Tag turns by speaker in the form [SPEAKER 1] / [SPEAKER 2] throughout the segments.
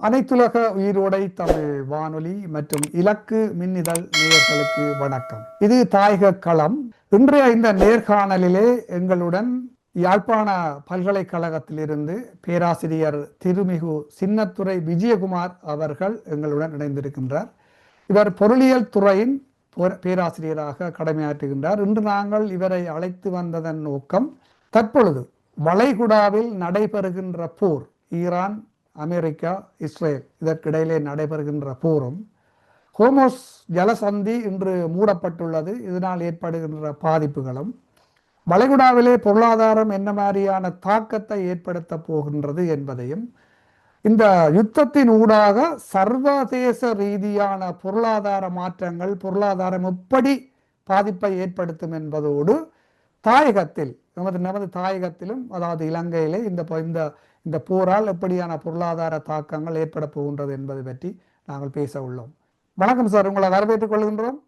[SPEAKER 1] அனைத்துலக உயிரோடை தமிழ் வானொலி மற்றும் இலக்கு மின்னிதழ் நேயர்களுக்கு வணக்கம். இது தாயக களம். இன்றைய இந்த நேர்காணலிலே எங்களுடன் யாழ்ப்பாண பல்கலைக்கழகத்திலிருந்து பேராசிரியர் திருமிகு சின்னத்துரை விஜயகுமார் அவர்கள் எங்களுடன் இணைந்திருக்கின்றார். இவர் பொருளியல் துறையின் பேராசிரியராக கடமையாற்றுகின்றார். இன்று நாங்கள் இவரை அழைத்து வந்ததன் நோக்கம், தற்பொழுது வளைகுடாவில் நடைபெறுகின்ற போர், ஈரான், அமெரிக்கா, இஸ்ரேல் இதற்கிடையிலே நடைபெறுகின்ற போரும், ஹோமோஸ் ஜலசந்தி இன்று மூடப்பட்டுள்ளது, இதனால் ஏற்படுகின்ற பாதிப்புகளும், வளைகுடாவிலே பொருளாதாரம் என்ன மாதிரியான தாக்கத்தை ஏற்படுத்த போகின்றது என்பதையும், இந்த யுத்தத்தின் ஊடாக சர்வதேச ரீதியான பொருளாதார மாற்றங்கள், பொருளாதாரம் எப்படி பாதிப்பை ஏற்படுத்தும் என்பதோடு தாயகத்தில் நமது தாயகத்திலும், அதாவது இலங்கையிலே இந்த போரால் எப்படியான பொருளாதார தாக்கங்கள் ஏற்பட போகின்றது என்பது பற்றி நாங்கள் பேச உள்ளோம். வணக்கம் சார், உங்களை வரவேற்றுக் கொள்கின்றோம்.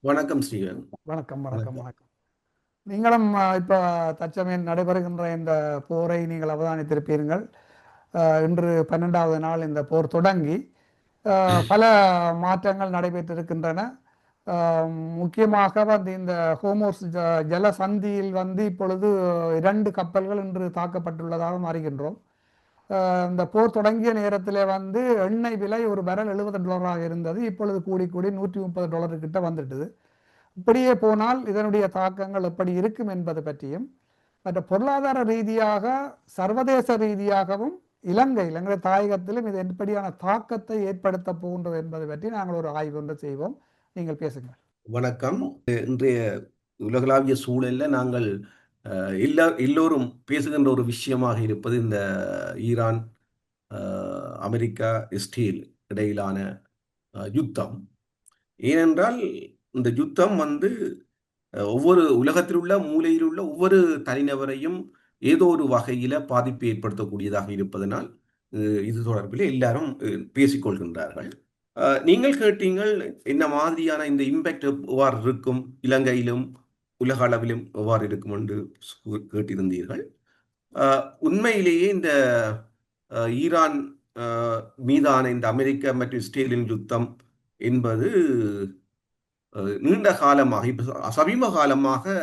[SPEAKER 2] வணக்கம் ஸ்ரீகன்.
[SPEAKER 1] வணக்கம் வணக்கம் வணக்கம். நீங்களும் இப்போ தற்சமயம் நடைபெறுகின்ற இந்த போரை நீங்கள் அவதானித்திருப்பீர்கள். இன்று 12வது நாள் இந்த போர் தொடங்கி பல மாற்றங்கள் நடைபெற்றிருக்கின்றன. முக்கியமாக இந்த ஹோமோஸ் ஜலசந்தியில் இப்பொழுது 2 கப்பல்கள் இன்று தாக்கப்பட்டுள்ளதாக அறிகின்றோம். இந்த போர் தொடங்கிய நேரத்தில் எண்ணெய் விலை ஒரு பேரல் $70 இருந்தது. இப்பொழுது கூடி $130 கிட்ட வந்துட்டுது. இப்படியே போனால் இதனுடைய தாக்கங்கள் எப்படி இருக்கும் என்பது பற்றியும், மற்ற பொருளாதார ரீதியாக சர்வதேச ரீதியாகவும் இலங்கை தாயகத்திலும் இது எப்படியான தாக்கத்தை ஏற்படுத்த போகின்றது என்பது பற்றி நாங்கள் ஒரு ஆய்வு ஒன்று செய்வோம். நீங்கள் பேசுங்க.
[SPEAKER 2] வணக்கம். இன்றைய உலகளாவிய சூழலில் நாங்கள் எல்லோரும் பேசுகின்ற ஒரு விஷயமாக இருப்பது இந்த ஈரான், அமெரிக்கா, இஸ்ரேல் இடையிலான யுத்தம். ஏனென்றால் இந்த யுத்தம் ஒவ்வொரு உலகத்தில் உள்ள மூலையில் உள்ள ஒவ்வொரு தனிநபரையும் ஏதோ ஒரு வகையில் பாதிப்பு ஏற்படுத்தக்கூடியதாக இருப்பதனால் இது தொடர்பில் எல்லாரும் பேசிக்கொள்கின்றார்கள். நீங்கள் கேட்டீங்கள், என்ன மாதிரியான இந்த இம்பேக்ட் எவ்வாறு இருக்கும், இலங்கையிலும் உலக அளவிலும் எவ்வாறு இருக்கும் என்று கேட்டிருந்தீர்கள். உண்மையிலேயே இந்த ஈரான் மீதான இந்த அமெரிக்கா மற்றும் இஸ்ரேலின் யுத்தம் என்பது நீண்ட காலமாக, இப்போ சமீப காலமாக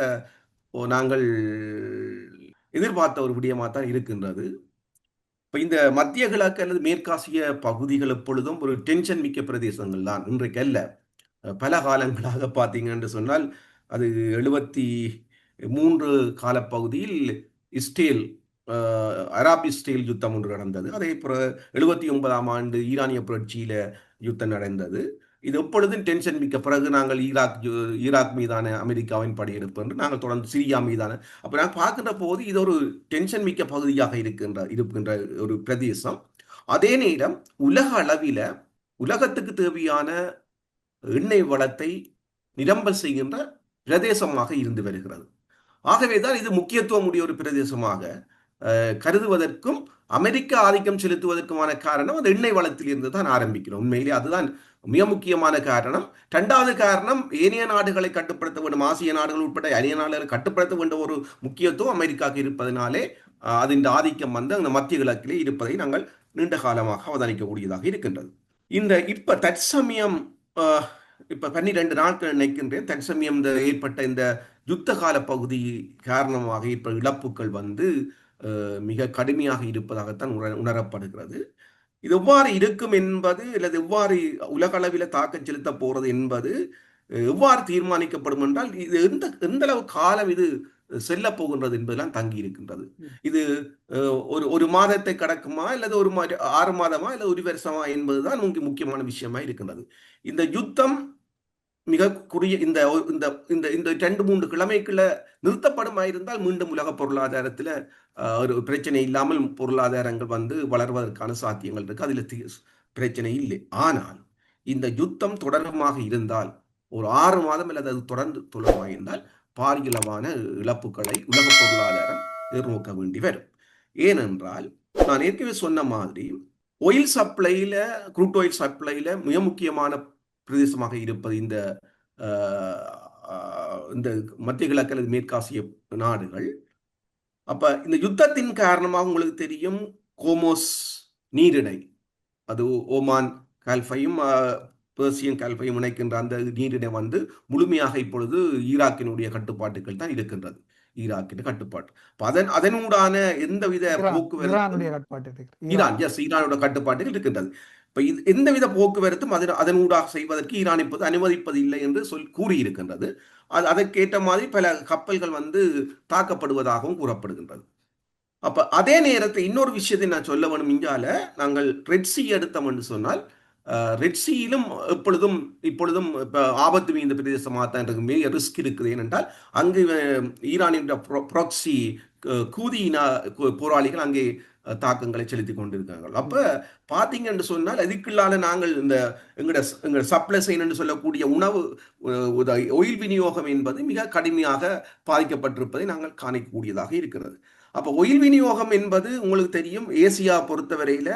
[SPEAKER 2] நாங்கள் எதிர்பார்த்த ஒரு விடயமாக தான் இருக்கின்றது. இப்போ இந்த மத்திய கிழக்கு அல்லது மேற்காசிய பகுதிகள் எப்பொழுதும் ஒரு டென்ஷன் மிக்க பிரதேசங்கள் தான். இன்றைக்கு அல்ல, பல காலங்களாக பார்த்தீங்கன்னு சொன்னால் அது 73 காலப்பகுதியில் இஸ்ரேல் அராப் இஸ்ரேல் யுத்தம் ஒன்று நடந்தது. அதே போல 79ஆம் ஆண்டு ஈரானிய புரட்சியில யுத்தம் நடந்தது. இது எப்பொழுதும் டென்ஷன் மிக்க. பிறகு நாங்கள் ஈராக் மீதான அமெரிக்காவின் படையெடுப்பு என்று நாங்கள் தொடர்ந்து சிரியா மீதான, அப்போ நாங்கள் பார்க்கின்ற போது இது ஒரு டென்ஷன் மிக்க பகுதியாக இருக்கின்ற ஒரு பிரதேசம். அதே நேரம் உலக அளவில் உலகத்துக்கு தேவையான எண்ணெய் வளத்தை நிரம்ப செய்கின்ற பிரதேசமாக இருந்து வருகிறது. ஆகவேதான் இது முக்கியத்துவம் உடைய ஒரு பிரதேசமாக கருதுவதற்கும் அமெரிக்கா ஆதிக்கம் செலுத்துவதற்குமான காரணம் அந்த எண்ணெய் வளத்தில் இருந்து தான் ஆரம்பிக்கிறோம். உண்மையிலே அதுதான் மிக முக்கியமான காரணம். 2வது காரணம், ஏனைய நாடுகளை கட்டுப்படுத்த வேண்டும், ஆசிய நாடுகள் உட்பட அந்நிய நாடுகளை கட்டுப்படுத்த வேண்டிய ஒரு முக்கியத்துவம் அமெரிக்காவுக்கு இருப்பதனாலே அதன் ஆதிக்கம் அந்த மத்திய கிழக்கிலே இருப்பதை நாங்கள் நீண்ட காலமாக அவதானிக்கக்கூடியதாக இருக்கின்றது. இப்ப தற்சமயம் இப்ப 12 நாட்கள் நினைக்கின்றேன், தற்சமயம் ஏற்பட்ட இந்த யுத்த கால பகுதி காரணமாக இப்ப இழப்புகள் மிக கடுமையாக இருப்பதாகத்தான் உணரப்படுகிறது. இது எவ்வாறு இருக்கும் என்பது, அல்லது எவ்வாறு உலக அளவில் தாக்கம் செலுத்த போறது என்பது எவ்வாறு தீர்மானிக்கப்படும் என்றால், இது எந்த அளவு காலம் இது செல்ல போகின்றது என்பதெல்லாம் தங்கி இருக்கின்றது. இது ஒரு மாதத்தை கடக்குமா, அல்லது 6 மாதமா, அல்லது 1 வருஷமா என்பதுதான் முக்கியமான விஷயமா இருக்கின்றது. இந்த யுத்தம் மிக குறுகிய இந்த 2-3 கிழமைக்குள்ள நிறுத்தப்படுமா இருந்தால் மீண்டும் உலக பொருளாதாரத்தில் ஒரு பிரச்சனை இல்லாமல் பொருளாதாரங்கள் வளர்வதற்கான சாத்தியங்கள் இருக்கு. அதில் பிரச்சனை இல்லை. ஆனால் இந்த யுத்தம் தொடர்பாக இருந்தால் ஒரு 6 மாதம் அல்லது அது தொடர்ந்து தொடர்பாக இருந்தால் பாரியளவான இழப்புகளை உலக பொருளாதாரம் எதிர்நோக்க வேண்டி வரும். ஏனென்றால் நான் ஏற்கனவே சொன்ன மாதிரி ஆயில் சப்ளைல, க்ரூட் ஆயில் சப்ளைல மிக முக்கியமான பிரதேசமாக இருப்பது இந்த மத்திய கிழக்கு அல்லது மேற்காசிய நாடுகள். அப்ப இந்த யுத்தத்தின் காரணமாக உங்களுக்கு தெரியும், ஹோமோஸ் நீரிணை அது ஓமான் கல்ஃபையும் பெர்சியன் கல்ஃபையும் இணைக்கின்ற அந்த நீரினை வந்து முழுமையாக இப்பொழுது ஈராக்கினுடைய கட்டுப்பாட்டுகள் தான் இருக்கின்றது. ஈராக்கின் கட்டுப்பாட்டு. அப்ப அதனூடான எந்தவித போக்குவரத்தும்
[SPEAKER 1] ஈரானுடைய கட்டுப்பாட்டு
[SPEAKER 2] ஈரான் ஈரானோட கட்டுப்பாட்டில் இருக்கின்றது. இப்ப எந்தவித போக்குவரத்தும் அதனூடாக செய்வதற்கு ஈரான் இப்போது அனுமதிப்பதில்லை என்று கூறியிருக்கின்றது. அதற்கேற்ற மாதிரி பல கப்பல்கள் வந்து தாக்கப்படுவதாகவும் கூறப்படுகின்றது. அப்ப அதே நேரத்தில் இன்னொரு விஷயத்தை நான் சொல்ல வேணும். இங்கால நாங்கள் ரெட் சி எடுத்தோம் என்று சொன்னால் ரெட் சீயிலும் இப்பொழுதும் இப்போ ஆபத்து மிகுந்த பிரதேசமாக தான் இருக்கு. மிக ரிஸ்க் இருக்குது. ஏனென்றால் அங்கு ஈரானின் ப்ராக்சி கூதியினா போராளிகள் அங்கே தாக்கங்களை செலுத்தி கொண்டிருக்காங்க. அப்ப பாத்தீங்கன்னு சொன்னால் அதுக்குள்ளால நாங்கள் எங்களோட சப்ளை செய்யணும்னு சொல்லக்கூடிய உணவு ஒயில் விநியோகம் என்பது மிக கடுமையாக பாதிக்கப்பட்டிருப்பதை நாங்கள் காணக்கூடியதாக இருக்கிறது. அப்ப ஒயில் விநியோகம் என்பது உங்களுக்கு தெரியும், ஏசியா பொறுத்தவரையில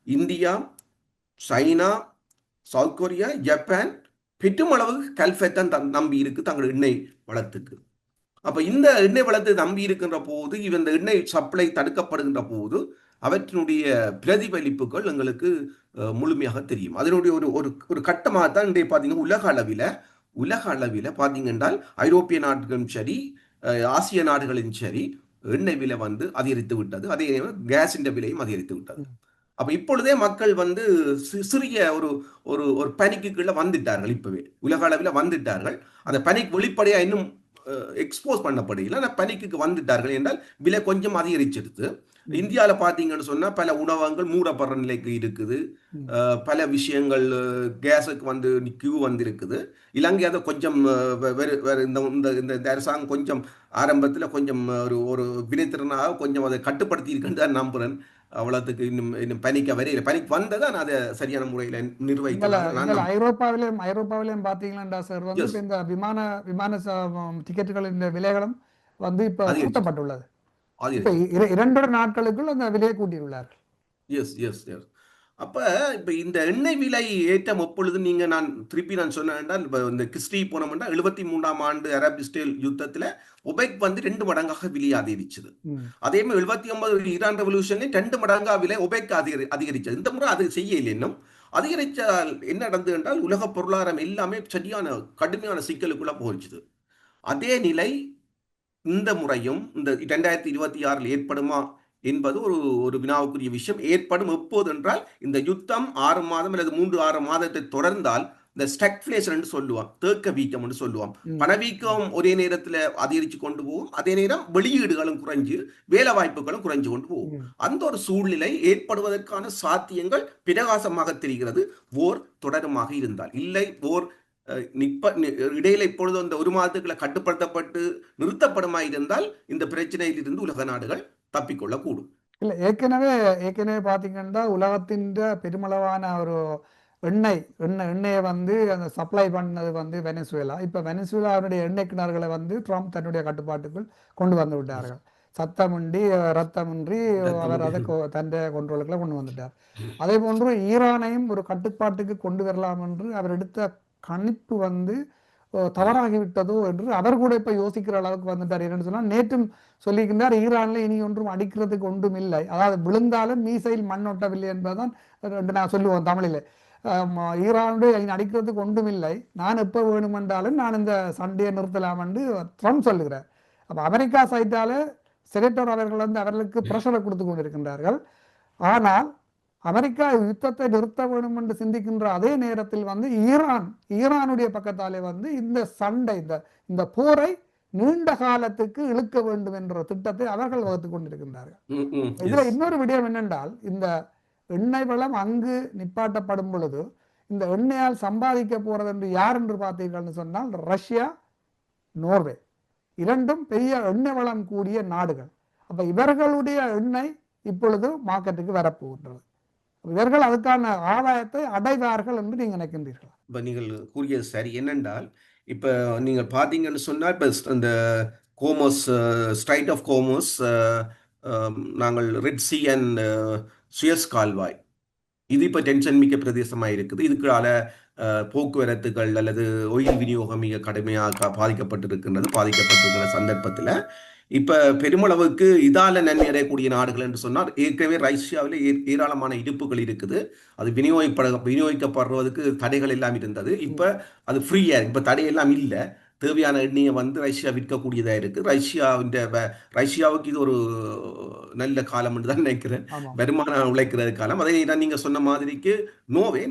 [SPEAKER 2] India, China, South Korea, Japan பெற்றுமளவு கல்ஃபெத்தான் நம்பி இருக்கு தங்கள் எண்ணெய் வளத்துக்கு. அப்ப இந்த எண்ணெய் வளத்தை நம்பி இருக்கின்ற போது இந்த எண்ணெய் சப்ளை தடுக்கப்படுகின்ற போது அவற்றினுடைய பிரதிபலிப்புகள் எங்களுக்கு முழுமையாக தெரியும். அதனுடைய ஒரு கட்டமாக தான் இன்றைய பார்த்தீங்கன்னா உலக அளவில் பார்த்தீங்க என்றால் ஐரோப்பிய நாடுகளும் சரி, ஆசிய நாடுகளிலும் சரி, எண்ணெய் விலை வந்து அதிகரித்து விட்டது. அதே கேஸின் விலையும் அதிகரித்து விட்டது. அப்ப இப்பொழுதே மக்கள் வந்து சிறிய ஒரு பனிக்குள்ள வந்துட்டார்கள். இப்பவே உலக அளவில் வந்துட்டார்கள். அந்த பனிக் வெளிப்படையா இன்னும் எக்ஸ்போஸ் பண்ணப்படல. ஆனால் பனிக்கு வந்துட்டார்கள் என்றால் விலை கொஞ்சம் அதிகரிச்சிருது. இந்தியாவில் பார்த்தீங்கன்னு சொன்னால் பல உணவகங்கள் மூடப்படுற நிலைக்கு இருக்குது. பல விஷயங்கள் கேஸுக்கு வந்து கியூ வந்திருக்குது. இலங்கை அதை கொஞ்சம் இந்த அரசாங்கம் கொஞ்சம் ஆரம்பத்தில் கொஞ்சம் ஒரு வினைத்திறனாக கொஞ்சம் அதை கட்டுப்படுத்தி இருக்குன்னு தான் நம்புறேன். அவ்வளவுக்கு இன்னும் பனிக்க வரையில பனிக்கு வந்ததான் அதை சரியான முறையில் நிர்வகிக்கலாம்.
[SPEAKER 1] ஐரோப்பாவிலையும் பாத்தீங்கன்னா சார் வந்து இந்த விமான டிக்கெட்டுகளின் விலைகளும் வந்து இப்ப கூட்டப்பட்டுள்ளது. 2 நாட்களுக்குள் அந்த விலையை கூட்டியுள்ளார்கள்.
[SPEAKER 2] அப்ப இப்ப இந்த எண்ணெய் விலை ஏற்றம் எப்பொழுது நான் திருப்பி சொன்னேன், இந்த கிறிஸ்டி போனோம்னா 73ஆம் ஆண்டு அரப் இஸ்ரேல் யுத்தத்துல ஒபெக் வந்து 2 மடங்காக விலை அதிகரிச்சது. அதே மாதிரி 79 ஈரான் ரெவல்யூஷன்ல 2 மடங்கா விலை ஒபெக் அதிகரிச்சது. இந்த முறை அது செய்யல. இன்னும் அதிகரிச்சால் என்ன நடந்தது என்றால் உலக பொருளாதாரம் எல்லாமே சரியான கடுமையான சிக்கலுக்குள்ள போயிடுச்சு. அதே நிலை இந்த முறையும் இந்த 2026 ஏற்படுமா என்பது ஒரு வினாவுக்குரிய விஷயம். ஏற்படும் எப்போது என்றால் இந்த யுத்தம் 6 மாதம் அல்லது 3-6 மாதத்தை தொடர்ந்தால் இந்த ஸ்டக்ஃப்ளேஷன் சொல்லுவான், தேக்க வீக்கம் என்று சொல்லுவான். பணவீக்கம் ஒரே நேரத்தில் அதிகரித்து கொண்டு போகும். அதே நேரம் வெளியீடுகளும் குறைஞ்சு வேலை வாய்ப்புகளும் குறைஞ்சு கொண்டு போகும். அந்த ஒரு சூழ்நிலை ஏற்படுவதற்கான சாத்தியங்கள் பிரகாசமாக தெரிகிறது. போர் தொடருமாக இருந்தால். இல்லை போர் இடையில இப்பொழுது அந்த 1 மாதத்துக்குள்ள கட்டுப்படுத்தப்பட்டு நிறுத்தப்படுமா இருந்தால் இந்த பிரச்சனையில் இருந்து உலக நாடுகள் தப்பிக்கொள்ளக்கூடும்.
[SPEAKER 1] இல்ல ஏற்கனவே பாத்தீங்கன்னா உலகத்தின் பெருமளவான ஒரு எண்ணெயை வந்து அந்த சப்ளை பண்ணது வந்து வெனிசுவேலா. இப்ப வெனிசுவேலாவுடைய எண்ணெய் கிணறுகளை வந்து ட்ரம்ப் தன்னுடைய கட்டுப்பாட்டுக்குள் கொண்டு வந்து விட்டார்கள். சத்தமின்றி ரத்தமின்றி அவர் அதை தன்னுடைய கண்ட்ரோலுக்குள்ள கொண்டு வந்துட்டார். அதே போன்று ஈரானையும் ஒரு கட்டுப்பாட்டுக்கு கொண்டு வரலாம் என்று அவர் எடுத்த கணிப்பு வந்து தவறாகிவிட்டதோ என்று அவர் கூட இப்ப யோசிக்கிற அளவுக்கு வந்துட்டார். என்னன்னு சொன்னா நேற்றும் சொல்லியிருக்கின்றார், ஈரான்ல இனி ஒன்றும் அடிக்கிறதுக்கு ஒன்றும் இல்லை, அதாவது விழுந்தாலும் மீசையில் மண் ஒட்டவில்லை என்பதுதான் நான் சொல்லுவோம் தமிழில். ஈரானுடைய இனி அடிக்கிறதுக்கு ஒன்றும் இல்லை, நான் எப்போ வேணுமென்றாலும் நான் இந்த சண்டையை நிறுத்தலாம் என்று ட்ரம்ப் சொல்லுகிறார். அப்ப அமெரிக்கா சைட்டால செனட்டர் அவர்கள் வந்து அவர்களுக்கு பிரஷரை கொடுத்து கொண்டிருக்கின்றார்கள். ஆனால் அமெரிக்கா யுத்தத்தை நிறுத்த வேண்டும் என்று சிந்திக்கின்ற அதே நேரத்தில் வந்து ஈரானுடைய பக்கத்தாலே வந்து இந்த சண்டை இந்த போரை நீண்ட காலத்துக்கு இழுக்க வேண்டும் என்ற திட்டத்தை அவர்கள் வகுத்துக் கொண்டிருக்கின்றார்கள். இதுல இன்னொரு விடயம் என்னென்றால், இந்த எண்ணெய் வளம் அங்கு நிப்பாட்டப்படும் பொழுது இந்த எண்ணெயால் சம்பாதிக்க போறது என்று யார் என்று பார்த்தீர்கள் சொன்னால் ரஷ்யா, நோர்வே இரண்டும் பெரிய எண்ணெய் வளம் கூடிய நாடுகள். அப்ப இவர்களுடைய எண்ணெய் இப்பொழுது மார்க்கெட்டுக்கு வரப்போகின்றது. இவர்கள் அதுக்கான ஆதாயத்தை அடைவார்கள் என்று நீங்க நினைக்கின்றீர்கள்?
[SPEAKER 2] இப்ப நீங்கள் கூறியது சரி. என்னென்றால் இப்ப நீங்க பாத்தீங்கன்னு சொன்னா இப்ப இந்த கோமோஸ் ஸ்ட்ரைட் ஆஃப் கோமோஸ், நாங்கள் ரெட் சி அண்ட் சுயஸ் கால்வாய், இது இப்ப டென்ஷன் மிக்க பிரதேசமாக இருக்குது. இதுக்கால போக்குவரத்துகள் அல்லது ஒயில் விநியோகம் மிக கடுமையாக பாதிக்கப்பட்டிருக்கிற சந்தர்ப்பத்தில் இப்ப பெருமளவுக்கு இதால நன்மை அடையக்கூடிய நாடுகள் என்று சொன்னால் ஏற்கனவே ரஷ்யாவில் ஏராளமான இருப்புகள் இருக்குது. அது விநியோகிக்கப்படுறதுக்கு தடைகள் எல்லாம் இருந்தது. இப்ப அது ஃப்ரீயா இருக்கு. இப்ப தடையெல்லாம் இல்லை. தேவையான எண்ணெயை வந்து ரஷ்யா விற்கக்கூடியதா இருக்கு. ரஷ்யாவுக்கு இது ஒரு நல்ல காலம் என்று தான் நினைக்கிறேன்.
[SPEAKER 1] ஆமாம்.
[SPEAKER 2] வருமானம் உழைக்கிறது காலம். அதே தான் நீங்க சொன்ன மாதிரிக்கு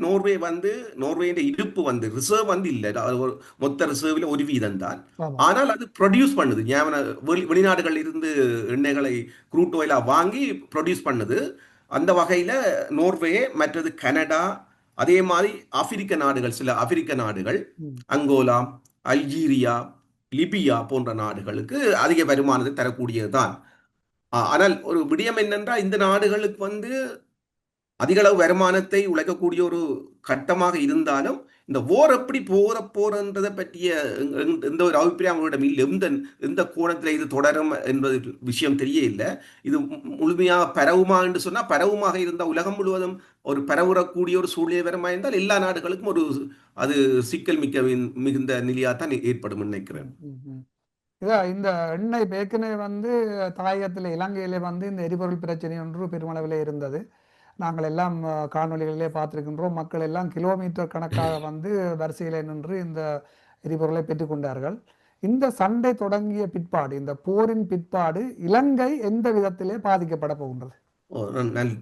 [SPEAKER 2] நோர்வே வந்து நோர்வேயின் இருப்பு வந்து ரிசர்வ் வந்து இல்லை. அது ஒரு மொத்த ரிசர்வில் ஒரு வீதம் தான்.
[SPEAKER 1] ஆமாம்.
[SPEAKER 2] ஆனால் அது ப்ரொடியூஸ் பண்ணுது. வெளிநாடுகளில் இருந்து எண்ணெய்களை க்ரூட் ஆயிலா வாங்கி ப்ரொடியூஸ் பண்ணுது. அந்த வகையில நோர்வே, மற்றது கனடா, அதே மாதிரி சில ஆப்பிரிக்க நாடுகள், அங்கோலா, அல்ஜீரியா, லிபியா போன்ற நாடுகளுக்கு அதிக வருமானத்தை தரக்கூடியதுதான். ஆனால் ஒரு விடயம் என்னென்றால் இந்த நாடுகளுக்கு வந்து அதிக அளவு வருமானத்தை உழைக்கக்கூடிய ஒரு கட்டமாக இருந்தாலும் இந்த ஓர் எப்படி போறன்றதை பற்றிய எந்த ஒரு அபிப்பிராயம் அவங்களிடம் இல்லை. எந்த கோணத்தில் இது தொடரும் என்பது விஷயம் தெரிய இல்லை. இது முழுமையாக பரவுமா என்று சொன்னால் பரவுமாக இருந்தால் உலகம் முழுவதும் ஒரு பரவுறக்கூடிய ஒரு சூழ்நிலை வரமா இருந்தால் எல்லா நாடுகளுக்கும் அது சிக்கல் மிகுந்த நிலையாத்தான் ஏற்படும் நினைக்கிறேன்.
[SPEAKER 1] இதான் இந்த எண்ணெய் ஏற்கனவே வந்து தாயகத்தில் இலங்கையிலே வந்து இந்த எரிபொருள் பிரச்சனை ஒன்று பெருமளவில் இருந்தது. நாங்கள் எல்லாம் காணொலிகளிலே பார்த்துருக்கின்றோம். மக்கள் எல்லாம் கிலோமீட்டர் கணக்காக வந்து வரிசையிலே நின்று இந்த எரிபொருளை பெற்றுக்கொண்டார்கள். இந்த சண்டை தொடங்கிய பிற்பாடு, இந்த போரின் பிற்பாடு இலங்கை எந்த விதத்திலே பாதிக்கப்பட போகின்றது?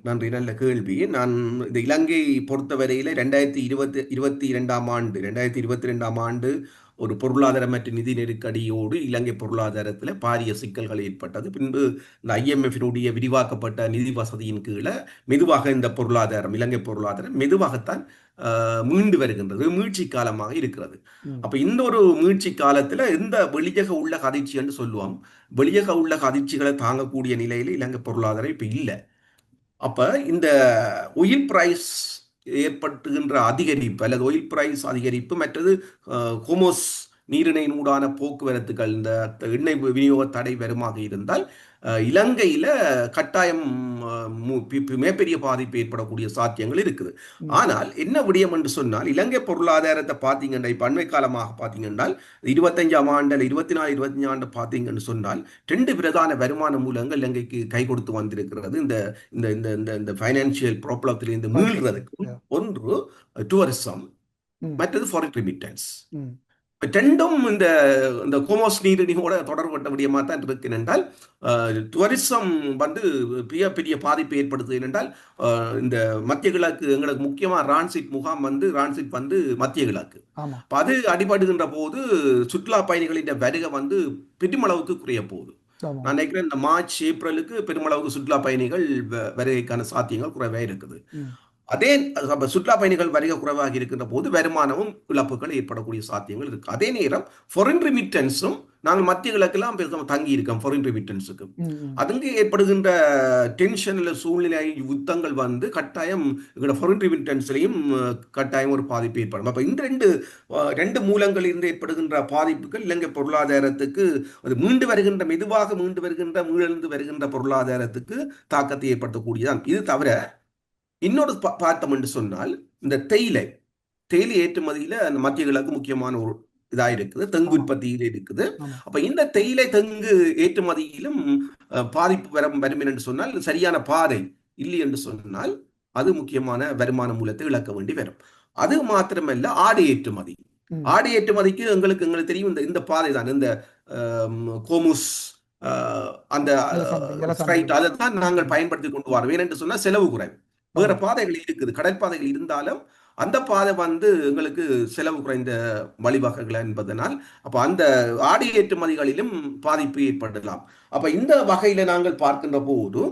[SPEAKER 2] நன்றி, நல்ல கேள்வி. நான் இந்த இலங்கை பொறுத்தவரையில 2022ஆம் ஆண்டு ஒரு பொருளாதார மற்றும் நிதி நெருக்கடியோடு இலங்கை பொருளாதாரத்தில் பாரிய சிக்கல்கள் ஏற்பட்டது. பின்பு இந்த IMF-னுடைய விரிவாக்கப்பட்ட நிதி வசதியின் கீழே மெதுவாக இந்த இலங்கை பொருளாதாரம் மெதுவாகத்தான் மீண்டு வருகின்றது. மீழ்ச்சி காலமாக இருக்கிறது. அப்ப இந்த ஒரு மீழ்ச்சி காலத்துல இந்த வெளியக உள்ள அதிர்ச்சி என்று சொல்லுவோம். வெளியக உள்ள அதிர்ச்சிகளை தாங்கக்கூடிய நிலையில இலங்கை பொருளாதாரம் இப்ப இல்லை. அப்ப இந்த ஒயில் பிரைஸ் ஏற்படுத்துகின்ற அதிகரிப்பு அல்லது ஒயில் பிரைஸ் அதிகரிப்பு, மற்றது ஹோமோஸ் நீரிணையினூடான போக்குவரத்துகள், இந்த எண்ணெய் விநியோக தடை வருமாக இருந்தால் இலங்கையில கட்டாயம் மிகப்பெரிய பாதிப்பு ஏற்படக்கூடிய சாத்தியங்கள் இருக்குது. ஆனால் என்ன விடயம் என்று சொன்னால் இலங்கை பொருளாதாரத்தை பார்த்தீங்கன்னா இப்ப அண்மை காலமாக பார்த்தீங்கன்னா 25ஆம் ஆண்டு 24, 25 ஆண்டு பார்த்தீங்கன்னு சொன்னால் 2 பிரதான வருமான மூலங்கள் இலங்கைக்கு கை கொடுத்து வந்திருக்கிறது. இந்த இந்த இந்த இந்த ஃபைனான்சியல் ப்ராப்ளத்திலிருந்து மீள்றதுக்கு ஒன்று டூரிசம், மற்றது ஃபாரின் ரெமிட்டன்ஸ். ரெண்டும் இந்த கோமோஸ் நீரிணையோட தொடர்பட்ட விடயமா தான் இருக்கு. என்றால் டூரிசம் வந்து பெரிய பாதிப்பை ஏற்படுத்துது. என்றால் இந்த மத்திய கிழக்கு எங்களுக்கு முக்கியமா ரான்சிட் வந்து மத்திய கிழக்கு. அது அடிபடுகின்ற போது சுற்றுலா பயணிகளின் வருகை வந்து பெருமளவுக்கு குறைய போகுது. நான் நினைக்கிறேன் இந்த மார்ச், ஏப்ரலுக்கு பெருமளவுக்கு சுற்றுலா பயணிகள் வருகைக்கான சாத்தியங்கள் குறைவே இருக்குது. அதே சுற்றுலா பயணிகள் வருகை குறைவாக இருக்கின்ற போது வருமானமும் இழப்புகள் ஏற்படக்கூடிய சாத்தியங்கள் இருக்கு. அதே நேரம் ஃபாரின் ரெமிட்டன்ஸும் நாங்கள் மத்திய கிழக்கெல்லாம் தங்கி இருக்கோம். ஃபாரின் ரெமிட்டன்ஸுக்கு அதுக்கு ஏற்படுகின்ற டென்ஷன் இல்லை சூழ்நிலை யுத்தங்கள் வந்து கட்டாயம் ஃபாரின் ரெமிட்டன்ஸ்லையும் கட்டாயம் ஒரு பாதிப்பு ஏற்படும். அப்ப இந்த ரெண்டு மூலங்கள் இருந்து ஏற்படுகின்ற பாதிப்புகள் இலங்கை பொருளாதாரத்துக்கு அது மெதுவாக மீழ்ந்து வருகின்ற பொருளாதாரத்துக்கு தாக்கத்தை ஏற்படுத்தக்கூடியதான். இது தவிர இன்னொரு பார்த்தோம் என்று சொன்னால் இந்த தேயிலை ஏற்றுமதியில அந்த மத்திய கிழக்கு முக்கியமான ஒரு இதா இருக்குது. தெங்கு உற்பத்தியில இருக்குது. அப்ப இந்த தேயிலை தெங்கு ஏற்றுமதியிலும் பாதிப்பு வரும் என்று சொன்னால் சரியான பாதை இல்லை என்று சொன்னால் அது முக்கியமான வருமான மூலத்தை இழக்க வேண்டி வரும். அது மாத்திரமல்ல ஆடை ஏற்றுமதிக்கு எங்களுக்கு தெரியும் இந்த பாதை தான். இந்த கோமுஸ் அந்த அதைத்தான் நாங்கள் பயன்படுத்தி கொண்டு வரோம். ஏனென்று சொன்னா செலவு குறைவு. வேற பாதைகள் இருக்குது, கடற்பாதைகள் இருந்தாலும் அந்த பாதை வந்து எங்களுக்கு செலவு குறைந்த வழிவகைகள் என்பதனால் அப்ப அந்த ஆடை ஏற்றுமதிகளிலும் பாதிப்பு ஏற்படலாம். அப்ப இந்த வகையில நாங்கள் பார்க்கின்ற போது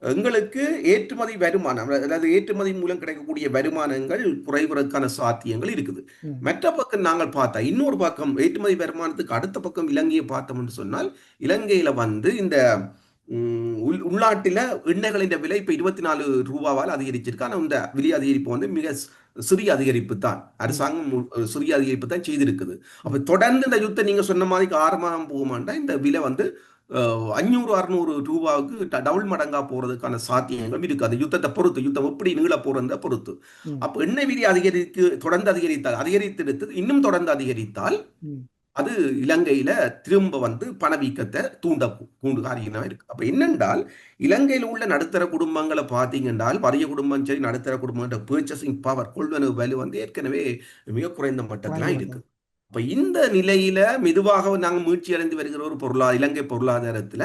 [SPEAKER 2] எங்களுக்கு ஏற்றுமதி வருமானம், அதாவது ஏற்றுமதி மூலம் கிடைக்கக்கூடிய வருமானங்கள் குறைவதற்கான சாத்தியங்கள் இருக்குது. மற்ற பக்கம் நாங்கள் பார்த்தா இன்னொரு பக்கம் ஏற்றுமதி வருமானத்துக்கு அடுத்த பக்கம் இலங்கையை பார்த்தோம் என்று சொன்னால் இலங்கையில வந்து இந்த உள்நாட்டில எண்ணெய்களின் விலை இப்ப 24 ரூபாவால் அதிகரிச்சிருக்கு. ஆனா இந்த விலை அதிகரிப்பு வந்து மிக சிறிய அதிகரிப்பு தான். அரசாங்கம் சிறிய அதிகரிப்பு தான் செய்திருக்குது. அப்ப தொடர்ந்து இந்த யுத்தம் நீங்க சொன்ன மாதிரி ஆரம்பம் போகுமாண்டா இந்த விலை வந்து 500-600 ரூபாவுக்கு டபுள் மடங்கா போறதுக்கான சாத்தியங்களும் இருக்கு. அந்த யுத்தத்தை பொறுத்து, யுத்தம் எப்படி நீள போறத பொறுத்து. அப்ப எண்ணெய் விலை தொடர்ந்து அதிகரித்தெடுத்து இன்னும் தொடர்ந்து அதிகரித்தால் அது இலங்கையில திரும்ப வந்து பணவீக்கத்தை தூண்டு காரியமா இருக்கு. அப்ப என்னென்றால் இலங்கையில் உள்ள நடுத்தர குடும்பங்களை பார்த்தீங்கன்றால் வறிய குடும்பம் சரி நடுத்தர குடும்பம் பர்ச்சேசிங் பவர் கொள்வனவு வலு வந்து ஏற்கனவே மிக குறைந்த மட்டத்திலாம் இருக்கு.
[SPEAKER 1] குறைந்துவிட்டது.
[SPEAKER 2] அப்ப இந்த நிலையில மெதுவாக நாங்கள் மீட்சி அடைந்து வருகிற ஒரு இலங்கை பொருளாதாரத்துல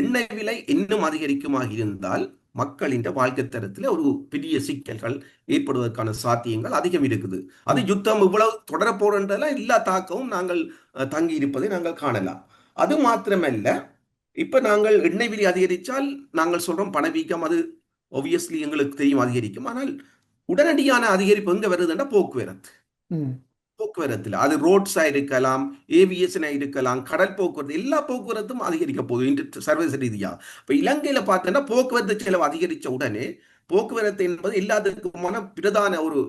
[SPEAKER 2] எண்ணெய் விலை இன்னும் அதிகரிக்குமாக இருந்தால் மக்களின் வாழ்க்கை தரத்தில் ஒரு பெரிய சிக்கல்கள் ஏற்படுவதற்கான சாத்தியங்கள் அதிகம் இருக்குது. அது
[SPEAKER 1] ம்.
[SPEAKER 2] யுத்தம் இவ்வளவு தொடரப்போறதுல எல்லா தாக்கமும் நாங்கள் தங்கி இருப்பதை நாங்கள் காணலாம். அது மாத்திரமல்ல, இப்ப நாங்கள் எண்ணெய் விலை அதிகரித்தால் நாங்கள் சொல்றோம் பணவீக்கம், அது ஒபியஸ்லி எங்களுக்கு தெரியும் அதிகரிக்கும். ஆனால் உடனடியான அதிகரிப்பு எங்க வருதுன்னா போக்குவரத்து.
[SPEAKER 1] ம்.
[SPEAKER 2] போக்குவரத்தில் அது ரோட்ஸா இருக்கலாம், ஏவியேஷனா இருக்கலாம், கடல் போக்குவரத்து, எல்லா போக்குவரத்தும் அதிகரிக்க போகுது சர்வதேச ரீதியா. இப்ப இலங்கையில பார்த்தோன்னா போக்குவரத்து செலவு அதிகரிச்ச உடனே போக்குவரத்து என்பது எல்லாத்துக்குமான பிரதான ஒரு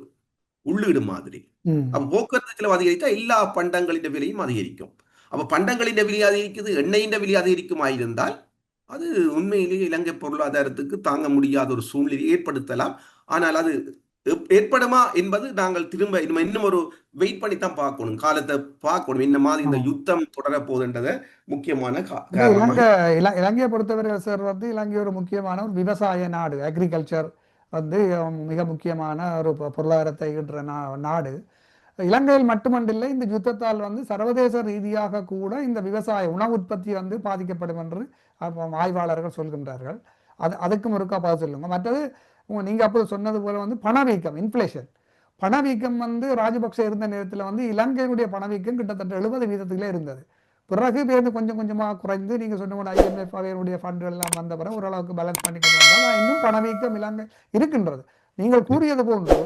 [SPEAKER 2] உள்ளீடு மாதிரி.
[SPEAKER 1] ம்.
[SPEAKER 2] அப்ப போக்குவரத்து செலவு அதிகரித்தா எல்லா பண்டங்களின் விலையும் அதிகரிக்கும். அப்ப பண்டங்களின் விலை அதிகரிக்குது, எண்ணெயின் விலை அதிகரிக்குமாயிருந்தால் அது உண்மையிலேயே இலங்கை பொருளாதாரத்துக்கு தாங்க முடியாத ஒரு சூழ்நிலை ஏற்படுத்தலாம். ஆனால் அது ஏற்படுமா என்பது நாங்கள் திரும்ப இன்னும் ஒரு வெயிட் பண்ணி தான் பார்க்கணும். காலத்தை பார்க்கணும். இந்த மாதிரி இந்த
[SPEAKER 1] ஆமாம்.
[SPEAKER 2] யுத்தம் தொடர போகுதுன்றத முக்கியமான
[SPEAKER 1] இந்த
[SPEAKER 2] காரணமாக.
[SPEAKER 1] இலங்கையை பொறுத்தவரை சார் வந்து இலங்கை ஒரு முக்கியமான ஒரு விவசாய நாடு. அக்ரிகல்ச்சர் வந்து மிக முக்கியமான ஒரு பொருளாதாரத்தை ஈட்டுற நாடு. இலங்கையில் மட்டுமண்டில்லை, இந்த யுத்தத்தால் வந்து சர்வதேச ரீதியாக கூட இந்த விவசாய உணவு உற்பத்தி வந்து பாதிக்கப்படும் என்று ஆய்வாளர்கள் சொல்கின்றார்கள். அதுக்கும் இருக்கா பதில் சொல்லுங்க. மற்றது நீங்க அப்போது சொன்னது போல வந்து பணவீக்கம், இன்ஃப்ளேஷன். பணவீக்கம் வந்து ராஜபக்சே இருந்த நேரத்தில் வந்து இலங்கையினுடைய பணவீக்கம் கிட்டத்தட்ட 70% இருந்தது. பிறகு பேருந்து கொஞ்சம் கொஞ்சமாக குறைந்து நீங்க சொன்ன போது IMF அவையினுடைய ஃபண்டுகள் எல்லாம் வந்த பிறகு ஓரளவுக்கு பேலன்ஸ் பண்ணி கொண்டு வந்தால் இன்னும் பணவீக்கம் இலங்கை இருக்கின்றது. நீங்கள் கூறியது போன்று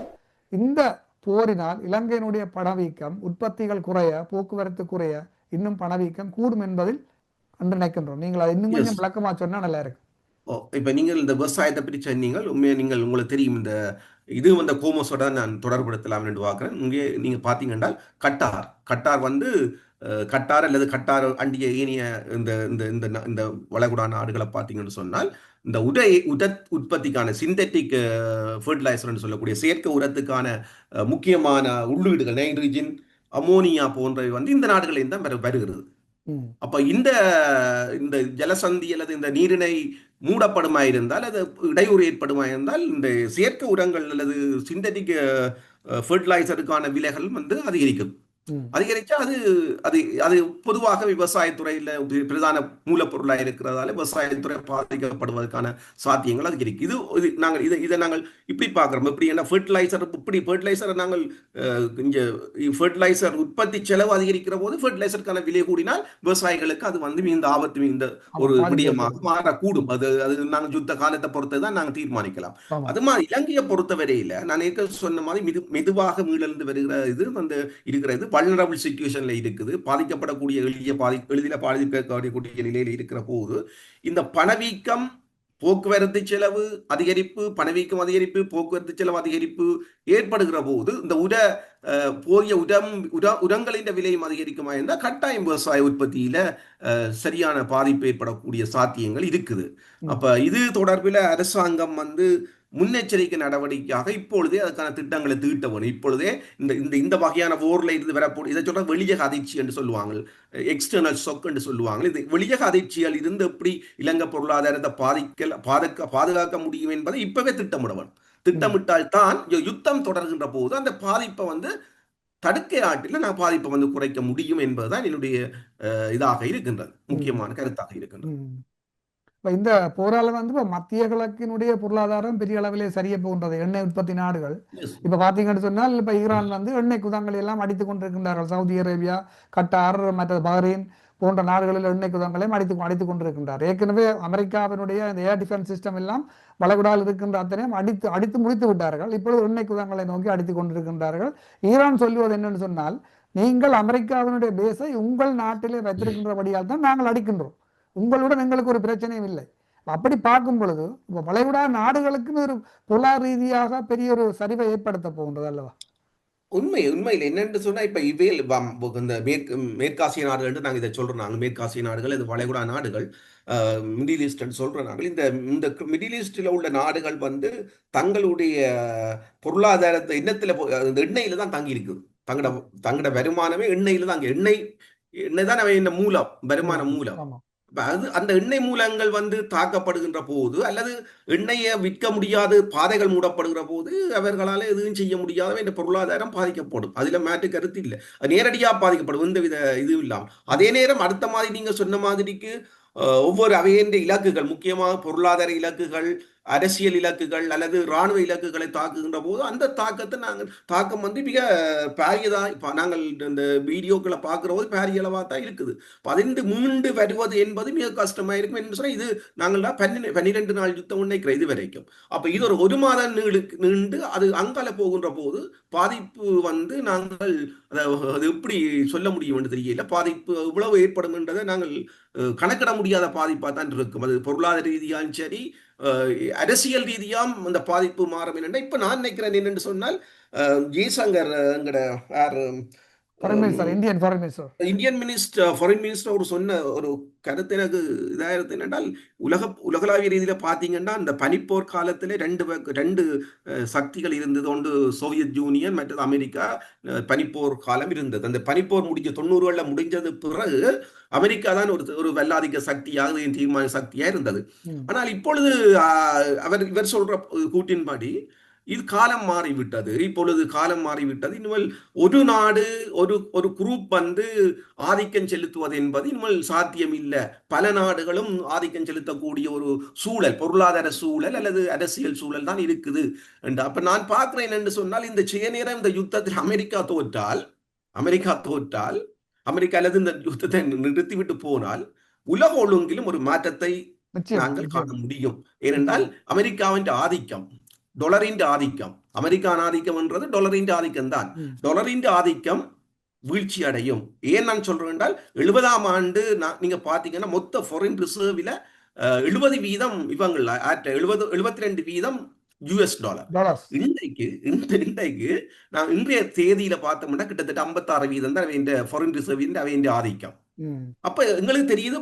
[SPEAKER 1] இந்த போரினால் இலங்கையினுடைய பணவீக்கம், உற்பத்திகள் குறைய, போக்குவரத்து குறைய, இன்னும் பணவீக்கம் கூடும் என்பதில் அன்று நினைக்கின்றோம். நீங்கள் அதை இன்னும் கொஞ்சம்
[SPEAKER 2] எஸ்.
[SPEAKER 1] விளக்கமா சொன்னா நல்லா இருக்கு.
[SPEAKER 2] இப்ப நீங்கள் இந்த விவசாயத்தை பற்றி சொன்னீங்கள். உண்மையா நீங்கள் உங்களுக்கு தெரியும் இந்த இது வந்து கோமோஸோட நான் தொடர்புபடுத்தலாம் என்று பார்க்கிறேன். இங்கே நீங்க பார்த்தீங்கன்னா கட்டார் கட்டார் வந்து கட்டார் அல்லது கட்டார் அண்டிய ஏனைய இந்த இந்த இந்த இந்த வளைகுடா நாடுகளை பார்த்தீங்கன்னு சொன்னால் இந்த உர உற்பத்திக்கான சிந்தட்டிக் ஃபர்டிலைசர்னு சொல்லக்கூடிய செயற்கை உரத்துக்கான முக்கியமான உள்ளீடுகள் நைட்ரஜன், அமோனியா போன்றவை வந்து இந்த நாடுகளில் தான் வருகிறது.
[SPEAKER 1] ம்.
[SPEAKER 2] அப்ப இந்த இந்த ஜலசந்தி அல்லது இந்த நீரிணை மூடப்படுமாயிருந்தால், அது இடையூறு ஏற்படுமாயிருந்தால், இந்த செயற்கை உரங்கள் அல்லது சிந்தட்டிக் ஃபெர்டிலைசருக்கான விலைகள் வந்து அதிகரிக்கும்.
[SPEAKER 1] ம்.
[SPEAKER 2] அதிகரிச்சா அது அது அது பொதுவாக விவசாயத்துறையில பிரதான மூலப்பொருளாக இருக்கிறதால விவசாயத்துறை பாதிக்கப்படுவதற்கான சாத்தியங்கள் அதிகரிக்கும். நாங்கள் இதை நாங்கள் இப்படி பார்க்கிறோம். எப்படி என்ன ஃபெர்டிலைசரை நாங்கள் இங்க ஃபெர்டிலைசர் உற்பத்தி செலவு அதிகரிக்கிற போது ஃபெர்டிலைசருக்கான விலை கூடினால் விவசாயிகளுக்கு அது வந்து இந்த ஆபத்து இந்த ஒரு விடயமாக மாறக்கூடும். அது அது நாங்கள் யுத்த காலத்தை பொறுத்து தான் நாங்கள் தீர்மானிக்கலாம். அது மாதிரி இலங்கையை பொறுத்தவரையில நான் ஏற்கனவே சொன்ன மாதிரி மெதுவாக மீளந்து வருகிற இது வந்து இருக்கிறது வல்னரபிள் சிச்சுவேஷன்ல இருக்குது. பாதிக்கப்படக்கூடிய எளிதில் பாதிக்கக்கூடிய நிலையில் இருக்கிற போது இந்த பணவீக்கம், போக்குவரத்து செலவு அதிகரிப்பு, பணவீக்கம் அதிகரிப்பு, போக்குவரத்து செலவு அதிகரிப்பு ஏற்படுகிற போது இந்த போதிய உரங்களின் விலையும் அதிகரிக்குமா இருந்தால் கட்டாயம் விவசாய உற்பத்தியில சரியான பாதிப்பு ஏற்படக்கூடிய சாத்தியங்கள் இருக்குது. அப்ப இது தொடர்பில் அரசாங்கம் வந்து முன்னெச்சரிக்கை நடவடிக்கையாக இப்பொழுதே அதுக்கான திட்டங்களை தீட்ட வேணும். இப்பொழுதே இந்த இந்த இந்த வகையான போர்ல இருந்து வரக்கூடிய இதை சொல்ற வெளியக அதிர்ச்சி என்று சொல்லுவாங்க, எக்ஸ்டர்னல் ஷாக் என்று சொல்லுவாங்க. இது வெளியக அதிர்ச்சியால் இருந்து எப்படி இலங்கை பொருளாதாரத்தை பாதுகாக்க முடியும் என்பதை இப்பவே திட்டமிட வேணும். திட்டமிட்டால் தான் யுத்தம் தொடர்கின்ற போது அந்த பாதிப்பை வந்து தடுக்க ஆட்டில் நான் பாதிப்பை வந்து குறைக்க முடியும் என்பதுதான் என்னுடைய இதாக இருக்கின்றது, முக்கியமான கருத்தாக இருக்கின்றது.
[SPEAKER 1] இப்போ இந்த போரால வந்து இப்போ மத்திய கிழக்கினுடைய பொருளாதாரம் பெரிய அளவிலே சரிய போகின்றது. எண்ணெய் உற்பத்தி நாடுகள் இப்போ பார்த்தீங்கன்னு சொன்னால் இப்போ ஈரான் வந்து எண்ணெய் குதங்களை எல்லாம் அடித்துக் கொண்டிருக்கின்றார்கள். சவுதி அரேபியா, கட்டார், மற்ற பஹ்ரைன் போன்ற நாடுகளில் எண்ணெய் குதங்களையும் அடித்துக் கொண்டிருக்கின்றார். ஏற்கனவே அமெரிக்காவினுடைய இந்த ஏர் டிஃபென்ஸ் சிஸ்டம் எல்லாம் வளைகுடாவில் இருக்கின்ற அத்தனையும் அடித்து முடித்து விட்டார்கள். இப்பொழுது எண்ணெய் குதங்களை நோக்கி அடித்துக் கொண்டிருக்கின்றார்கள். ஈரான் சொல்லுவது என்னன்னு சொன்னால், நீங்கள் அமெரிக்காவினுடைய பேஸை உங்கள் நாட்டிலே வைத்திருக்கின்றபடியால் தான் நாங்கள் அடிக்கின்றோம், உங்களுடன் எங்களுக்கு ஒரு பிரச்சனையும் இல்லை. அப்படி பார்க்கும் பொழுது இப்போ வளைகுடா நாடுகளுக்குன்னு ஒரு பொருளாதார ரீதியாக பெரிய ஒரு சரிவை ஏற்படுத்த போகின்றது அல்லவா?
[SPEAKER 2] உண்மையில் என்னென்று சொன்னா இப்ப இந்த மேற்காசிய நாடுகள் நாங்கள் இதை சொல்றோம். நாங்கள் மேற்காசிய நாடுகள், இது வளைகுடா நாடுகள், மிடில் ஈஸ்ட் சொல்ற நாடுகள். இந்த மிடில் ஈஸ்டில் உள்ள நாடுகள் வந்து தங்களுடைய பொருளாதாரத்தை இந்த எண்ணெயில தான் தங்கி இருக்குது. தங்களோட வருமானமே எண்ணெயில தான். எண்ணெய் எண்ணெய் தான் அவை இந்த மூலம், வருமான
[SPEAKER 1] மூலம்.
[SPEAKER 2] மூலம்.
[SPEAKER 1] ஆமா.
[SPEAKER 2] அப்ப அது அந்த எண்ணெய் மூலங்கள் வந்து தாக்கப்படுகின்ற போது, அல்லது எண்ணெயை விற்க முடியாது, பாதைகள் மூடப்படுகிற போது, அவர்களால எதுவும் செய்ய முடியாத இந்த பொருளாதாரம் பாதிக்கப்படும். அதுல மாற்று கருத்து இல்ல. அது நேரடியா பாதிக்கப்படும். எந்தவித இதுவும் இல்லாம. அதே நேரம் அடுத்த மாதிரி நீங்க சொன்ன மாதிரிக்கு ஒவ்வொரு அவையின் இலக்குகள், முக்கியமாக பொருளாதார இலக்குகள், அரசியல் இலக்குகள் அல்லது இராணுவ இலக்குகளை தாக்குகின்ற போது அந்த தாக்கத்தை தாக்கம் வந்து மிக பாரியதா நாங்கள் இந்த வீடியோக்களை பார்க்கிற போது பாரிய அளவாக தான் இருக்குது. பதிந்து மீண்டு வருவது என்பது மிக கஷ்டமா இருக்கும் என்று சொன்னால் இது நாங்கள் 12 நாள் யுத்தம் நினைக்கிறோம் இது வரைக்கும். அப்ப இது ஒரு மாதம் நீண்டு அது அங்கால போகின்ற போது பாதிப்பு வந்து நாங்கள் அது எப்படி சொல்ல முடியும் என்று தெரியல. பாதிப்பு இவ்வளவு ஏற்படும் என்றதை நாங்கள் கணக்கிட முடியாத பாதிப்பாக தான் இருக்கும். அது பொருளாதார ரீதியாகவும் சரி, அரசியல் ரீதியாம் அந்த பாதிப்பு மாறும். என்னென்னா இப்ப நான் நினைக்கிறேன் என்னென்று சொன்னால் ஜெய்சங்கர் எங்கட
[SPEAKER 1] Indian foreign minister,
[SPEAKER 2] Indian foreign minister ஒரு சொன்ன ஒரு கருத்து எனக்கு இதாகிறது என்னென்றால் உலகளாவிய ரீதியில பார்த்தீங்கன்னா அந்த பனிப்போர் காலத்திலே ரெண்டு சக்திகள் இருந்தது. ஒன்று சோவியத் யூனியன், மற்றது அமெரிக்கா. பனிப்போர் காலம் இருந்தது. அந்த பனிப்போர் முடிஞ்ச 90களில் முடிஞ்சது பிறகு அமெரிக்கா தான் ஒரு வல்லாதிக்க சக்தியாக தீர்மான சக்தியா இருந்தது. ஆனால் இப்பொழுது இவர் சொல்ற கூட்டின்படி இது காலம் மாறிவிட்டது. இப்பொழுது காலம் மாறிவிட்டது. இனிமேல் ஒரு நாடு ஒரு குரூப் வந்து ஆதிக்கம் செலுத்துவது என்பது இனிமேல் சாத்தியம் இல்லை. பல நாடுகளும் ஆதிக்கம் செலுத்தக்கூடிய ஒரு சூழல், பொருளாதார சூழல் அல்லது அரசியல் சூழல் தான் இருக்குது என்று. அப்ப நான் பார்க்கிறேன் என்று சொன்னால் இந்த நேரம் இந்த யுத்தத்தில் அமெரிக்கா தோற்றால் அமெரிக்கா அல்லது இந்த யுத்தத்தை நிறுத்திவிட்டு போனால் உலக ஒழுங்கிலும் ஒரு மாற்றத்தை நாங்கள் காண முடியும். ஏனென்றால் அமெரிக்காவின் ஆதிக்கம், டொலரின் ஆதிக்கம், அமெரிக்கான் ஆதிக்கம் என்றது டொலரின் ஆதிக்கம் தான். டொலரின் ஆதிக்கம் வீழ்ச்சி அடையும். ஏன் நான் சொல்றேன் என்றால் 70ஆம் ஆண்டு நீங்க பாத்தீங்கன்னா மொத்த ஃபாரின் ரிசர்வ்ல 70% இவங்கள் 72% யுஎஸ் டாலர். இன்றைக்கு நான் இன்றைய தேதியில பார்த்தோம்னா கிட்டத்தட்ட 56% தான் இந்த ஃபாரின் ரிசர்வ் அவையின் ஆதிக்கம். அப்ப எங்களுக்கு தெரியுது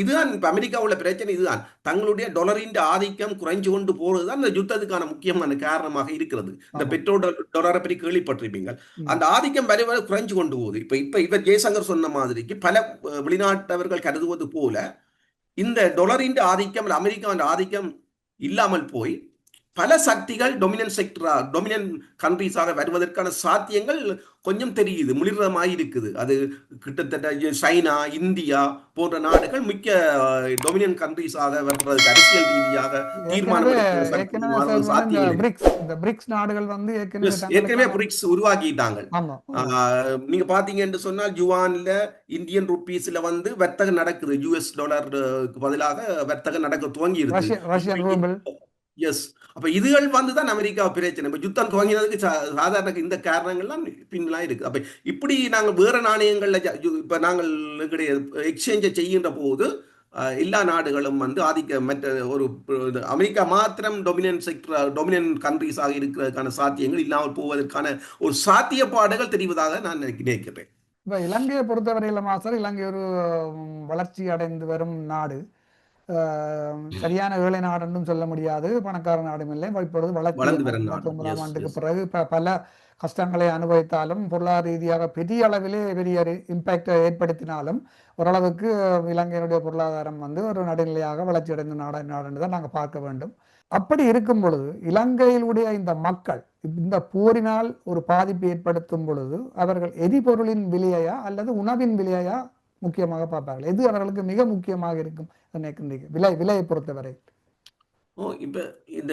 [SPEAKER 2] இதுதான் இப்ப அமெரிக்கா உள்ள பிரச்சனை. இதுதான் தங்களுடைய டொலரின் ஆதிக்கம் குறைஞ்சு கொண்டு போறதுதான் இந்த யுத்தத்துக்கான முக்கியமான காரணமாக இருக்கிறது. இந்த பெட்ரோல் டாலரை பற்றி கேள்விப்பட்டிருப்பீங்க. அந்த ஆதிக்கம் வரை குறைஞ்சு கொண்டு போகுது. இப்ப இவர் ஜெய்சங்கர் சொன்ன மாதிரிக்கு பல வெளிநாட்டவர்கள் கருதுவது போல இந்த டொலரின் ஆதிக்கம், அமெரிக்காவின் ஆதிக்கம் இல்லாமல் போய் பல சக்திகள் டொமினன்ட் கண்ட்ரீஸாக வருவதற்கான சாத்தியங்கள் கொஞ்சம் தெரியுது, முளிரமாய் இருக்குது. அது கிட்டத்தட்ட சைனா, இந்தியா போன்ற நாடுகள் மிக்க டொமினன்ட் கண்ட்ரீஸாக வர்றதுக்கு அரசியல் ரீதியாக
[SPEAKER 1] பிரிக்ஸ் நாடுகள் வந்து
[SPEAKER 2] ஏற்கனவே பிரிக்ஸ் உருவாக்கிட்டாங்க. நீங்க பாத்தீங்க என்று சொன்னால் யுவான்ல, இந்தியன் ருபீஸ்ல வந்து வர்த்தகம் நடக்குது. யுஎஸ் டாலருக்கு பதிலாக வர்த்தகம் நடக்க துவங்கி இருக்கு. எஸ். அப்ப இதுகள் வந்துதான் அமெரிக்கா பிரச்சனை. இப்ப யுத்தம் துவங்கினதுக்கு சாதாரண இந்த காரணங்கள்லாம் பின்லாம் இருக்கு. அப்ப இப்படி நாங்க வேற நாணயங்கள்ல இப்ப நாங்கள் எக்ஸ்சேஞ்சை செய்கின்ற போது எல்லா நாடுகளும் வந்து மற்ற ஒரு அமெரிக்கா மாத்திரம் டொமினன்ட் கண்ட்ரீஸாக இருக்கிறதுக்கான சாத்தியங்கள் இல்லாமல் போவதற்கான ஒரு சாத்தியப்பாடுகள் தெரிவதாக நான் நினைக்கிறேன்.
[SPEAKER 1] இப்ப இலங்கையை பொறுத்தவரையில மாஸ்டர், இலங்கை ஒரு வளர்ச்சி அடைந்து வரும் நாடு. சரியான ஏழை நாடுன்னு சொல்ல முடியாது, பணக்கார நாடும் இல்லை. இப்பொழுது வளர்ச்சி 1999ஆம் ஆண்டுக்கு பிறகு பல கஷ்டங்களை அனுபவித்தாலும் பொருளாதார ரீதியாக பெரிய அளவிலே பெரிய இம்பாக்டை ஏற்படுத்தினாலும் ஓரளவுக்கு இலங்கையினுடைய பொருளாதாரம் வந்து ஒரு நடுநிலையாக வளர்ச்சி அடைந்த நாடுன்னு தான் நாங்கள் பார்க்க வேண்டும். அப்படி இருக்கும் பொழுது இலங்கையிலுடைய இந்த மக்கள் இந்த போரினால் ஒரு பாதிப்பு ஏற்படுத்தும் பொழுது அவர்கள் எரிபொருளின் விலையா அல்லது உணவின் விலையா முக்கியமாக பார்ப்பார்கள்? எது அவர்களுக்கு மிக முக்கியமாக இருக்கும் விலையை பொறுத்தவரை?
[SPEAKER 2] இப்ப இந்த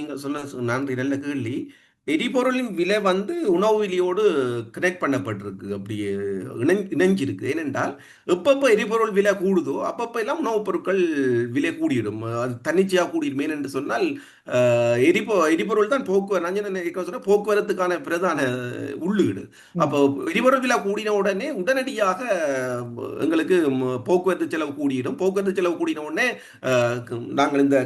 [SPEAKER 2] நீங்க சொன்ன நன்றி, நல்ல கேள்வி. எரிபொருளின் விலை வந்து உணவு விலையோடு கனெக்ட் பண்ணப்பட்டிருக்கு, அப்படியே இணைஞ்சிருக்கு. ஏனென்றால் எப்பப்போ எரிபொருள் விலை கூடுதோ அப்பப்போ எல்லாம் உணவுப் பொருட்கள் விலை கூடிடும். அது தன்னிச்சையாக கூடிடும். ஏனென்று சொன்னால் எரிபொருள் தான் போக்குவரத்துக்கான பிரதான உள்ளீடு. அப்போ எரிபொருள் விலை கூடின உடனே உடனடியாக எங்களுக்கு போக்குவரத்து செலவு கூடிடும். போக்குவரத்து செலவு கூடின உடனே நாங்கள் இந்த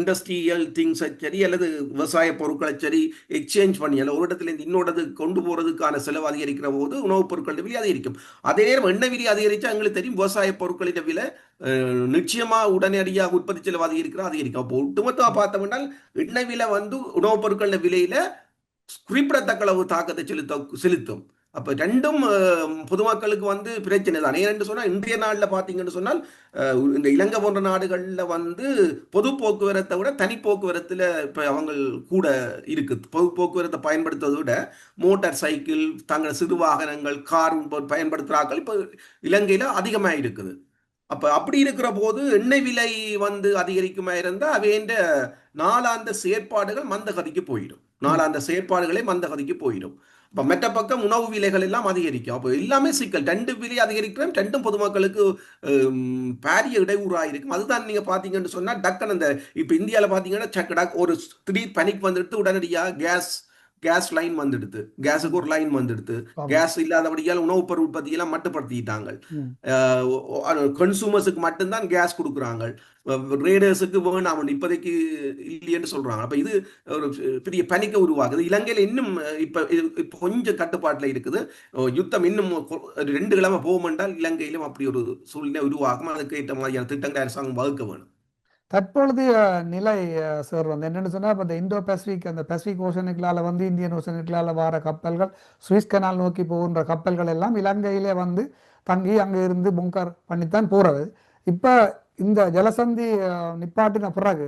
[SPEAKER 2] இண்டஸ்ட்ரியல் திங்ஸ் சரி அல்லது விவசாய பொருட்களை சரி எக்ஸ்சேஞ்ச் பண்ணி அல்ல ஒரு இடத்துல இருந்து இன்னொரு கொண்டு போறதுக்கான செலவு அதிகரிக்கிற போது உணவுப் பொருட்களின் விலை அதிகரிக்கும். அதே நேரம் எண்ணெய் விலை அதிகரிச்சா எங்களுக்கு தெரியும் விவசாய பொருட்களின் விலை நிச்சயமா உடனடியாக உற்பத்தி செலவு அதிகரிக்கும். அப்போ ஒட்டுமொத்தமாக பார்த்தோம்னால் எண்ணெய் விலை வந்து உணவுப் பொருட்களின் விலையில குறிப்பிடத்தக்க அளவு தாக்கத்தை செலுத்தும். அப்ப ரெண்டும் பொதுமக்களுக்கு வந்து பிரச்சனை தான். ஏன்னு சொன்னா இன்றைய நாள்ல பாத்தீங்கன்னு சொன்னால் இந்த இலங்கை போன்ற நாடுகள்ல வந்து பொது போக்குவரத்தை விட தனி போக்குவரத்துல இப்ப அவங்க கூட இருக்குது. பொது போக்குவரத்தை பயன்படுத்துவதை விட மோட்டார் சைக்கிள், தங்கள் சிறு வாகனங்கள், கார் பயன்படுத்துறார்கள் இப்ப இலங்கையில அதிகமா இருக்குது. அப்ப அப்படி இருக்கிற போது எண்ணெய் விலை வந்து அதிகரிக்குமா இருந்தா அவைன்ற நாளாந்த செயற்பாடுகள் மந்தகதிக்கு போயிடும். நாளாந்த செயற்பாடுகளே மந்தகதிக்கு போயிடும். அப்ப மற்ற பக்கம் உணவு விலைகள் எல்லாம் அதிகரிக்கும். அப்போ எல்லாமே சிக்கல். ரெண்டு விலை அதிகரிக்கிறோம், ரெண்டும் பொதுமக்களுக்கு பாரிய இடையூறாயிருக்கும். அதுதான் நீங்க பாத்தீங்கன்னு சொன்னா டக்குன்னு அந்த இப்ப இந்தியாவில் பாத்தீங்கன்னா சக்கடா ஒரு திடீர் பனிக் வந்துடுத்து, உடனடியாக கேஸ் லைன் வந்துடுது, கேஸுக்கு ஒரு லைன் வந்துடுது. கேஸ் இல்லாதபடியால் உணவுப் பொருள் உற்பத்தி எல்லாம் மட்டுப்படுத்திட்டாங்க. கன்சூமர்ஸுக்கு மட்டும்தான் கேஸ் கொடுக்குறாங்க, ரேடர்ஸுக்கு வேணாம் இப்போதைக்கு இல்லைன்னு சொல்றாங்க. அப்ப இது ஒரு பெரிய பனிக்க உருவாகுது. இலங்கையில இன்னும் இப்ப கொஞ்சம் கட்டுப்பாட்டுல இருக்குது. யுத்தம் இன்னும் 2 கிழமை போகும் என்றால் இலங்கையிலும் அப்படி ஒரு சூழ்நிலை உருவாகும். அதுக்கு ஏற்ற மாதிரியான திட்டங்களை அரசாங்கம் வகுக்க வேணும்.
[SPEAKER 1] தற்பொழுதைய நிலை சார் வந்து என்னென்னு சொன்னால், இப்போ இந்த இந்தோ பசிபிக், அந்த பசிபிக் ஓஷனுக்களால் வந்து இந்தியன் ஓஷனுக்களால் வர கப்பல்கள், சுவிஸ் கனால் நோக்கி போகின்ற கப்பல்கள் எல்லாம் இலங்கையிலே வந்து தங்கி அங்கே இருந்து புங்கர் பண்ணித்தான் போகிறது. இப்போ இந்த ஜலசந்தி நிப்பாட்டின பிறகு,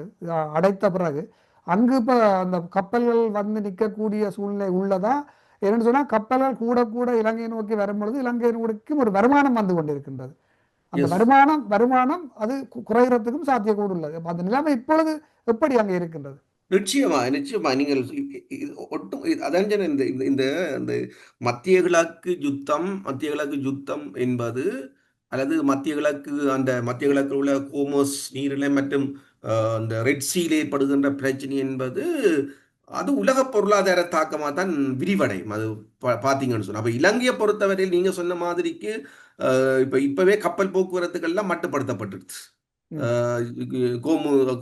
[SPEAKER 1] அடைத்த பிறகு அங்கு இப்போ அந்த கப்பல்கள் வந்து நிற்கக்கூடிய சூழ்நிலை உள்ளதா? என்னென்னு சொன்னால், கப்பல்கள் கூட கூட இலங்கையை நோக்கி வரும்பொழுது இலங்கையை நோக்கி ஒரு வருமானம் வந்து கொண்டிருக்கின்றது. அந்த வருமானம் அது குறைகிறதுக்கும் சாத்தியக்கூடு உள்ளது. அந்த நிலைமை இப்பொழுது எப்படி அங்கே இருக்கின்றது?
[SPEAKER 2] நிச்சயமா நீங்கள் ஒட்டும் அதான் இந்த இந்த இந்த மத்திய கிழக்கு யுத்தம் என்பது, அல்லது மத்திய கிழக்கு உள்ள கோமோஸ் நீரிணை மற்றும் அந்த ரெட் சீல ஏற்படுகின்ற பிரச்சனை என்பது அது உலக பொருளாதார தாக்கமாக தான் விரிவடையும். அது பார்த்தீங்கன்னு சொன்னா, அப்போ இலங்கையை பொறுத்தவரையில் நீங்க சொன்ன மாதிரிக்கு இப்பவே கப்பல் போக்குவரத்துகள்லாம் மட்டுப்படுத்தப்பட்டிருக்கு.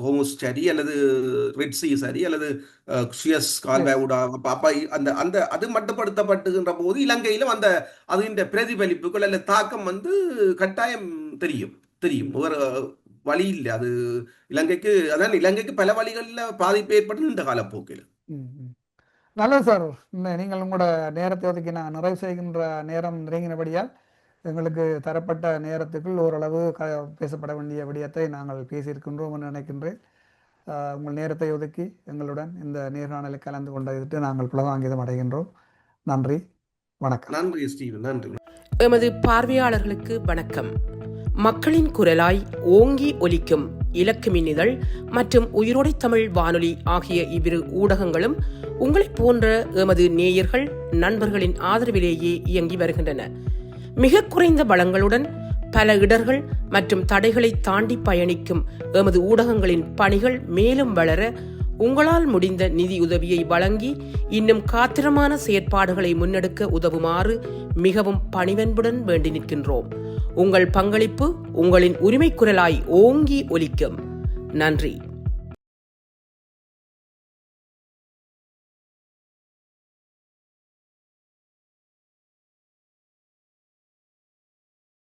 [SPEAKER 2] கோமுஸ் சரி அல்லது ரெட் சி சரி அல்லது சுயஸ் கால்வாய் அப்ப அந்த அது மட்டுப்படுத்தப்பட்டுகின்ற போது இலங்கையில அந்த பிரதிபலிப்புகள் அல்ல தாக்கம் வந்து கட்டாயம் தெரியும். ஒரு வழி இல்லை. அது இலங்கைக்கு பல வழிகளில் பாதிப்பு ஏற்படும் இந்த காலப்போக்கில்.
[SPEAKER 1] நல்லது சார். நீங்கள் உங்களோட நேரத்தை ஒதுக்கி நான் நிறைவு செய்கின்ற நேரம் நெருங்கினபடியால் எங்களுக்கு தரப்பட்ட நேரத்துக்குள் ஓரளவு பேசப்பட வேண்டிய விடயத்தை நாங்கள் பேசியிருக்கின்றோம் என்று நினைக்கின்றேன். உங்கள் நேரத்தை ஒதுக்கி எங்களுடன் இந்த நேர்காணலில் கலந்து கொண்டதற்கு நாங்கள் புலகாங்கிதம் அடைகின்றோம். நன்றி, வணக்கம்.
[SPEAKER 2] நன்றி ஸ்டீவன், நன்றி.
[SPEAKER 3] எமது பார்வையாளர்களுக்கு வணக்கம். மக்களின் குரலாய் ஓங்கி ஒலிக்கும் இலக்கு மின்னிதழ் மற்றும் உயிரோடை தமிழ் வானொலி ஆகிய இவ்விரு ஊடகங்களும் உங்களைப் போன்ற எமது நேயர்கள், நண்பர்களின் ஆதரவிலேயே இயங்கி வருகின்றன. மிக குறைந்த வளங்களுடன் பல இடர்கள் மற்றும் தடைகளை தாண்டி பயணிக்கும் எமது ஊடகங்களின் பணிகள் மேலும் வளர உங்களால் முடிந்த நிதியுதவியை வழங்கி இன்னும் காத்திரமான செயற்பாடுகளை முன்னெடுக்க உதவுமாறு மிகவும் பணிவன்புடன் வேண்டி நிற்கின்றோம். உங்கள் பங்களிப்பு உங்களின் உரிமை குரலாய் ஓங்கி ஒலிக்கும். நன்றி.